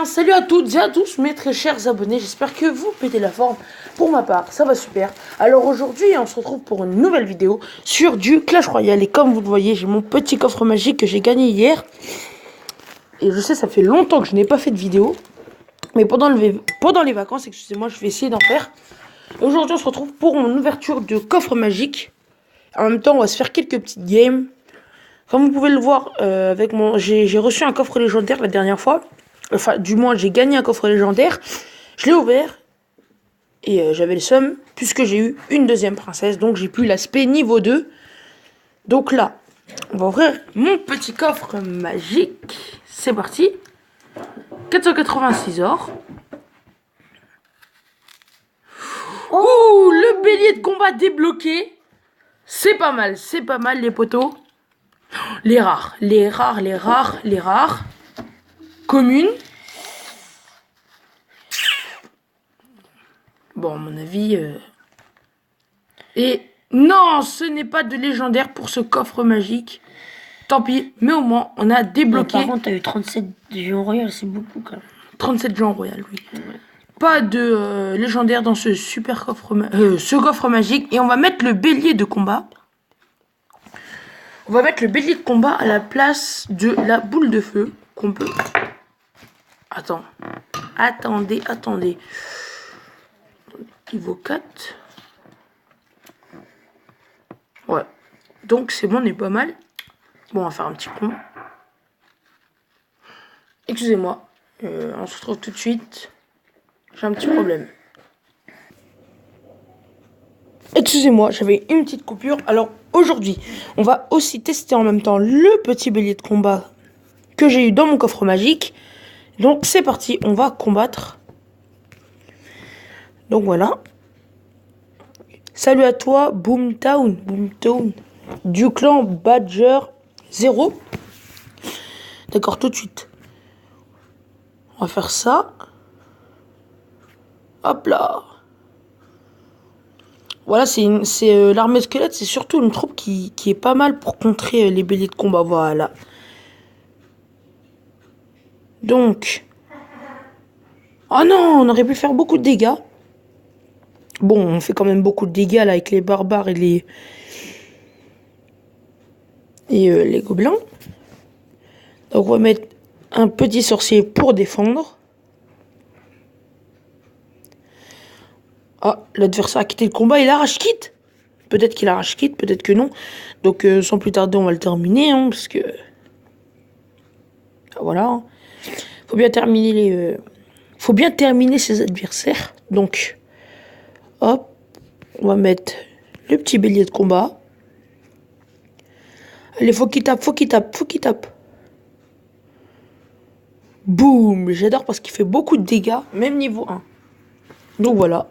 bien, salut à toutes et à tous mes très chers abonnés, j'espère que vous pétez la forme. Pour ma part, ça va super. Alors aujourd'hui, on se retrouve pour une nouvelle vidéo sur du Clash Royale. Et comme vous le voyez, j'ai mon petit coffre magique que j'ai gagné hier. Et je sais, ça fait longtemps que je n'ai pas fait de vidéo. Mais pendant les vacances, excusez-moi, je vais essayer d'en faire. Aujourd'hui, on se retrouve pour mon ouverture de coffre magique. En même temps, on va se faire quelques petites games. Comme vous pouvez le voir, j'ai reçu un coffre légendaire la dernière fois. Enfin, du moins, j'ai gagné un coffre légendaire. Je l'ai ouvert. Et j'avais le seum, puisque j'ai eu une deuxième princesse. Donc, j'ai pu l'aspect niveau 2. Donc là, on va ouvrir mon petit coffre magique. C'est parti. 486 or. Oh, le bélier de combat débloqué. C'est pas mal les potos. Les rares. Commune. Bon, à mon avis... Et non, ce n'est pas de légendaire pour ce coffre magique. Tant pis, mais au moins, on a débloqué... Par contre, t'as eu 37 géants royaux, c'est beaucoup quand même. 37 géants royaux, oui. Ouais. Pas de légendaire dans ce super coffre magique. Et on va mettre le bélier de combat. On va mettre le bélier de combat à la place de la boule de feu qu'on peut... Attendez. Niveau 4. Ouais. Donc c'est bon, on est pas mal. Bon, on va faire un petit pont. Excusez-moi. On se retrouve tout de suite. J'ai un petit problème. Excusez-moi, j'avais une petite coupure. Alors aujourd'hui, on va aussi tester en même temps le petit bélier de combat que j'ai eu dans mon coffre magique. Donc c'est parti, on va combattre. Donc voilà. Salut à toi, Boomtown, du clan Badger 0. D'accord, tout de suite. On va faire ça. Hop là. Voilà, c'est l'armée squelette, c'est surtout une troupe qui est pas mal pour contrer les béliers de combat. Voilà. Donc. Oh non, on aurait pu faire beaucoup de dégâts. Bon, on fait quand même beaucoup de dégâts là avec les barbares et les gobelins. Donc on va mettre un petit sorcier pour défendre. Ah, l'adversaire a quitté le combat, il arrache quitte. Peut-être qu'il arrache quitte, peut-être que non. Donc sans plus tarder, on va le terminer, hein, parce que voilà. Hein. Faut bien terminer ses adversaires. Donc hop, on va mettre le petit bélier de combat. Allez, faut qu'il tape. Boum, j'adore parce qu'il fait beaucoup de dégâts, même niveau 1. Donc voilà.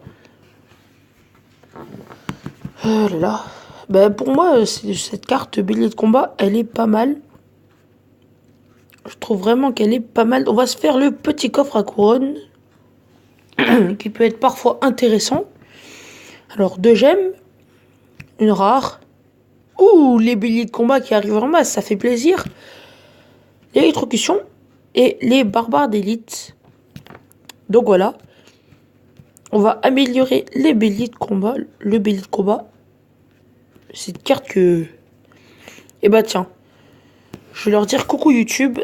Oh là là. Ben, pour moi, cette carte bélier de combat, elle est pas mal. Je trouve vraiment qu'elle est pas mal. On va se faire le petit coffre à couronne. Qui peut être parfois intéressant. Alors, 2 gemmes. Une rare. Ouh, les béliers de combat qui arrivent en masse, ça fait plaisir. L'électrocution. Et les barbares d'élite. Donc voilà. On va améliorer les béliers de combat. Le bélier de combat. C'est une carte que... Eh bah tiens. Je vais leur dire coucou YouTube.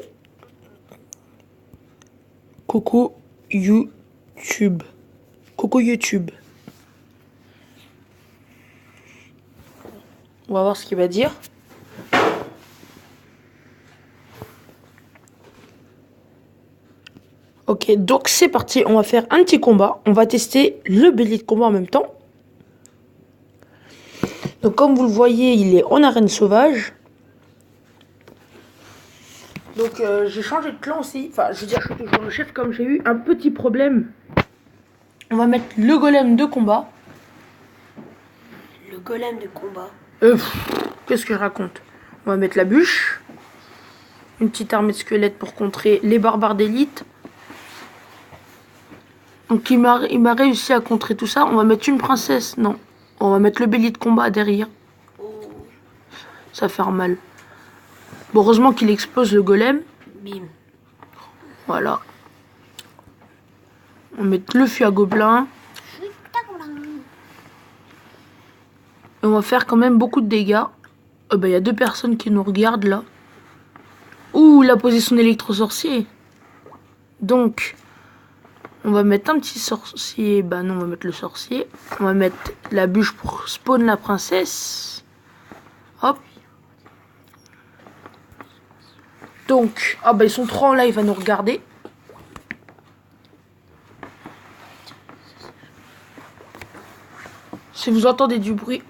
Coucou YouTube. On va voir ce qu'il va dire. Ok, donc c'est parti. On va faire un petit combat. On va tester le bélier de combat en même temps. Donc comme vous le voyez, il est en arène sauvage. Donc j'ai changé de clan aussi. Enfin, je veux dire, je suis toujours le chef comme j'ai eu un petit problème. On va mettre le golem de combat. Le golem de combat. Qu'est-ce que je raconte? On va mettre la bûche. Une petite armée de squelettes pour contrer les barbares d'élite. Donc il m'a réussi à contrer tout ça. On va mettre une princesse. Non. On va mettre le bélier de combat derrière. Ça va faire mal. Bon, heureusement qu'il explose le golem. Bim. Voilà. On va mettre le fût à gobelin. Et on va faire quand même beaucoup de dégâts. Il y a 2 personnes qui nous regardent là. Ouh, il a posé son électro-sorcier. Donc, on va mettre un petit sorcier. Bah non, on va mettre le sorcier. On va mettre la bûche pour spawn la princesse. Hop. Donc, ils sont 3 en live à nous regarder. Si vous entendez du bruit,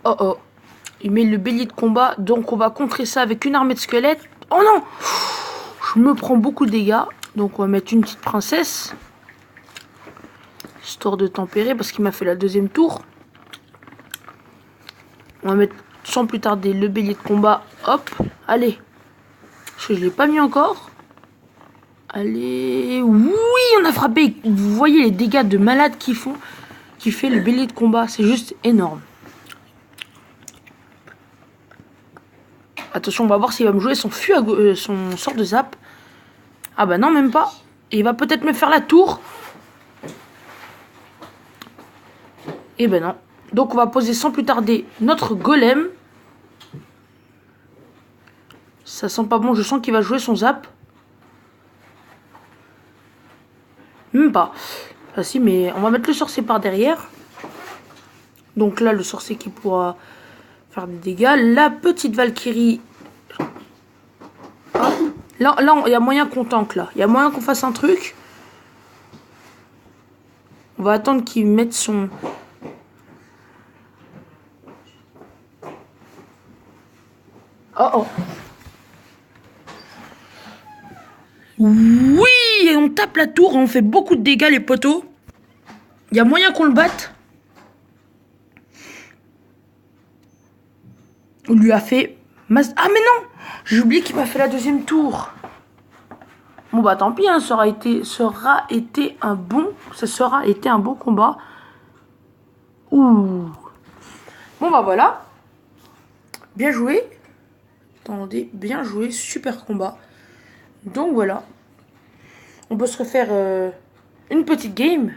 il met le bélier de combat. Donc on va contrer ça avec une armée de squelettes. Oh non! Je me prends beaucoup de dégâts. Donc on va mettre une petite princesse. Histoire de tempérer parce qu'il m'a fait la 2e tour. On va mettre sans plus tarder le bélier de combat. Hop, allez. Parce que je ne l'ai pas mis encore. Allez, oui, on a frappé. Vous voyez les dégâts de malade qu'ils font. Qui fait le bélier de combat, c'est juste énorme. Attention, on va voir s'il va me jouer son son sort de zap. Ah bah non, même pas. Et il va peut-être me faire la tour. Et ben non. Donc on va poser sans plus tarder notre golem. Ça sent pas bon, je sens qu'il va jouer son zap. Même pas. Ah si, mais on va mettre le sorcier par derrière. Donc là, le sorcier qui pourra faire des dégâts. La petite Valkyrie. Hop. Là, il y a moyen qu'on tanque, là. Il y a moyen qu'on fasse un truc. On va attendre qu'il mette son... Oui, et on tape la tour, on fait beaucoup de dégâts, les poteaux. Il y a moyen qu'on le batte. On lui a fait... Ah mais non, j'ai oublié qu'il m'a fait la 2e tour. Bon bah tant pis, hein, ça aura été un bon combat. Ouh. Bon bah voilà. Bien joué. Attendez, bien joué, super combat. Donc voilà. On peut se refaire une petite game.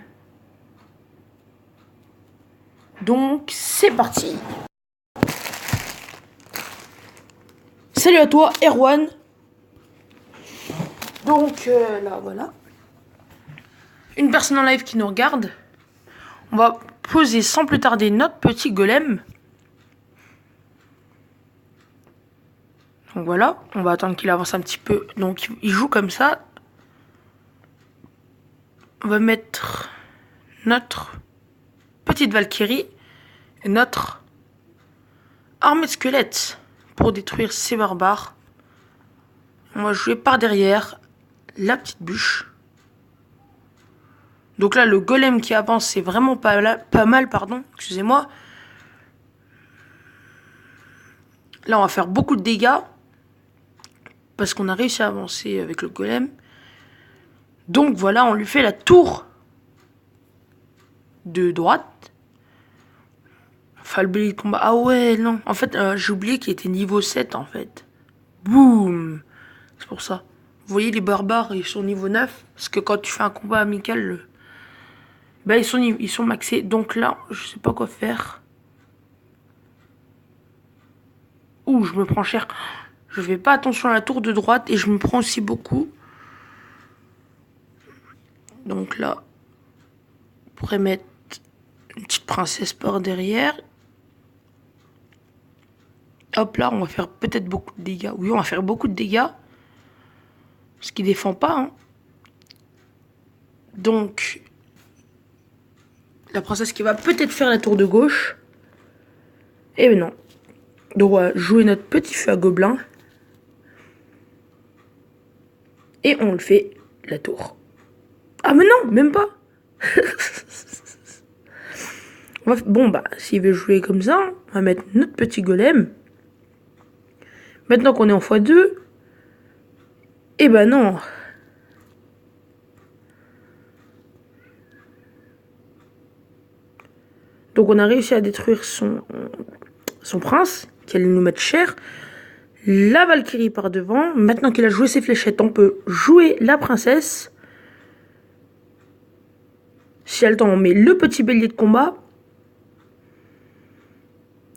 Donc c'est parti. Salut à toi, Erwan. Donc là, voilà. Une personne en live qui nous regarde. On va poser sans plus tarder notre petit golem. Donc voilà, on va attendre qu'il avance un petit peu. Donc il joue comme ça. On va mettre notre petite Valkyrie et notre armée de squelettes pour détruire ces barbares. On va jouer par derrière la petite bûche. Donc là, le golem qui avance, c'est vraiment pas mal, pardon. Excusez-moi. Là, on va faire beaucoup de dégâts. Parce qu'on a réussi à avancer avec le golem. Donc voilà, on lui fait la tour de droite. Enfin, le bélier de combat. Ah ouais, non. En fait, j'ai oublié qu'il était niveau 7, en fait. Boum. C'est pour ça. Vous voyez, les barbares, ils sont niveau 9. Parce que quand tu fais un combat amical... ils sont maxés. Donc là, je sais pas quoi faire. Ouh, je me prends cher. Je fais pas attention à la tour de droite. Et je me prends aussi beaucoup. Donc là, on pourrait mettre une petite princesse par derrière. Hop là, on va faire peut-être beaucoup de dégâts. Oui, on va faire beaucoup de dégâts. Parce qu'il défend pas. Hein. Donc, la princesse qui va peut-être faire la tour de gauche. Et ben non. Donc on va jouer notre petit feu à gobelin. Et on le fait la tour. Ah mais non, même pas. Bon bah, s'il veut jouer comme ça, on va mettre notre petit golem. Maintenant qu'on est en x2. Et ben non. Donc on a réussi à détruire son prince, qui allait nous mettre cher. La Valkyrie par devant. Maintenant qu'il a joué ses fléchettes, on peut jouer la princesse. Si elle le temps, on met le petit bélier de combat.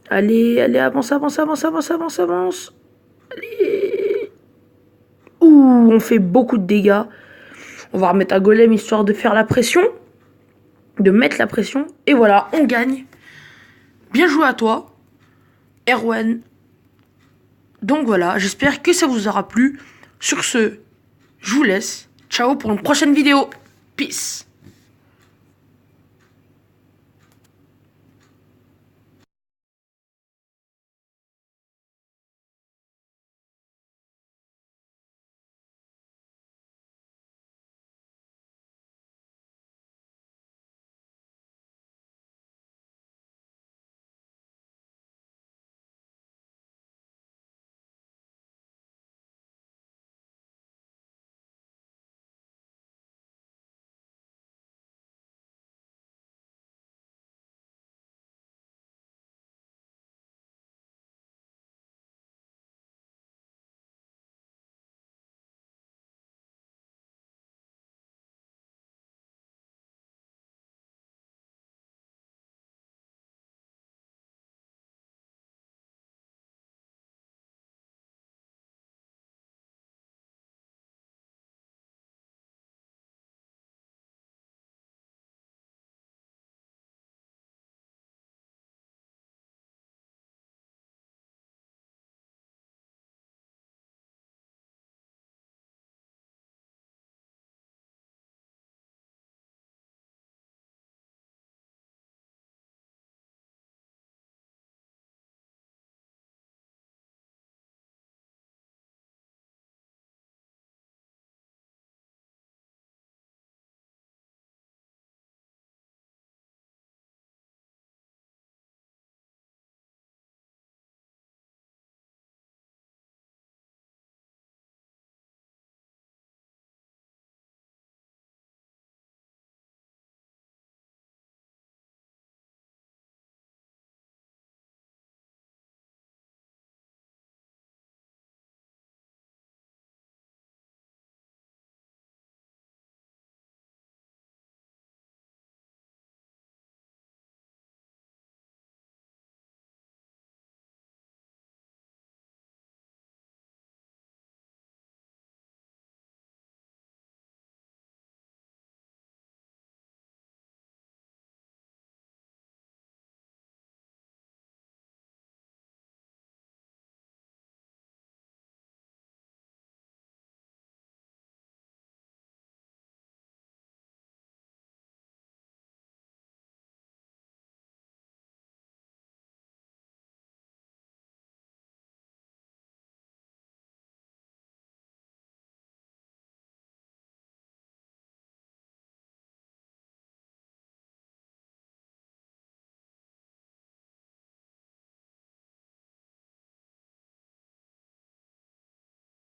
Allez, allez, avance, avance, avance, avance, avance, avance. Allez. Ouh, on fait beaucoup de dégâts. On va remettre un golem histoire de faire la pression. De mettre la pression. Et voilà, on gagne. Bien joué à toi, Erwan. Donc voilà, j'espère que ça vous aura plu. Sur ce, je vous laisse. Ciao pour une prochaine vidéo. Peace.